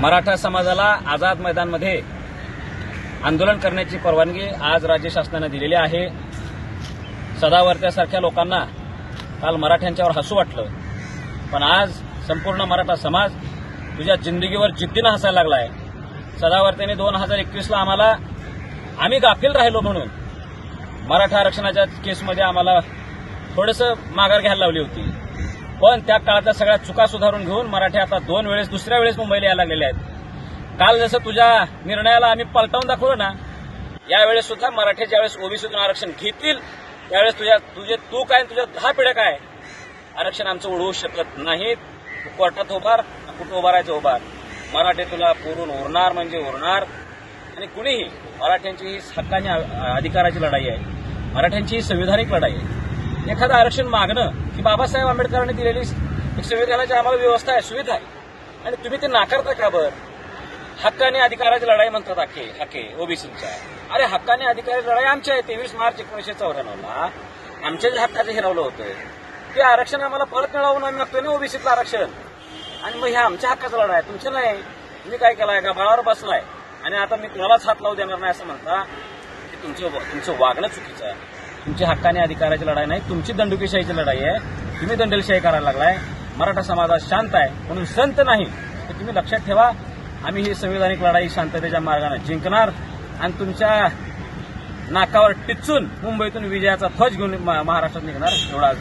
मराठा समाजाला आझाद मैदानमध्ये आंदोलन करण्याची परवानगी आज राज्य शासनाने दिलेली आहे। सदावर्त्यासारख्या लोकांना काल मराठ्यांच्यावर हसू वाटलं, पण आज संपूर्ण मराठा समाज तुझ्या जिंदगीवर जिद्दीनं हसायला लागलाय। सदावर्त्याने 2021ला आम्ही गाफील राहिलो म्हणून मराठा आरक्षणाच्या केसमध्ये आम्हाला थोडंसं माघार घ्यायला लावली होती, पण त्या काळातल्या सगळ्या चुका सुधारून घेऊन मराठी आता दुसऱ्या वेळेस मुंबईला यायला लागलेले आहेत। काल जसं तुझ्या निर्णयाला आम्ही पलटावून दाखवलं ना, यावेळेस सुद्धा मराठी ज्यावेळेस ओबीसीतून आरक्षण घेतील त्यावेळेस तू काय तुझ्या 10 पिढ्या काय आरक्षण आमचं उडवू शकत नाहीत। कोर्टात उभार, कुठं उभारायचं उभार, मराठी तुला पुरून उरणार म्हणजे उरणार। आणि कुणीही मराठ्यांची ही हक्कानी अधिकाराची लढाई आहे, मराठ्यांची ही संविधानिक लढाई आहे। एखादं आरक्षण मागणं ही बाबासाहेब आंबेडकरांनी दिलेली एक संविधानाची आम्हाला व्यवस्था आहे, सुविधा आहे, आणि तुम्ही ते नाकारता का बरं? हक्काने अधिकाराची लढाई म्हणतात हक्के ओबीसीच्या। अरे हक्काने अधिकाराची लढाई आमची आहे। 23 मार्च 1994ला आमच्या जे हक्काचं हिरावलं होतं ते आरक्षण आम्हाला परत मिळावून आम्ही मागतोय ना ओबीसीतलं आरक्षण। आणि मग ह्या आमच्या हक्काचं लढाई आहे, तुमचं नाही। तुम्ही काय केलाय का बळावर बसलाय आणि आता मी कुणालाच हात लावू देणार नाही असं म्हणता, की तुमचं वागणं चुकीचं आहे। तुमची हक्काने अधिकाराची लढाई नाही, तुमची दंडुकीशाहीची लढाई आहे। तुम्ही दंडलशाही करायला लागलाय। मराठा समाज शांत आहे म्हणून संत नाही, तर तुम्ही लक्षात ठेवा, आम्ही ही संविधानिक लढाई शांततेच्या मार्गाने जिंकणार आणि तुमच्या नाकावर टिचून मुंबईतून विजयाचा ध्वज घेऊन महाराष्ट्रात निघणार एवढा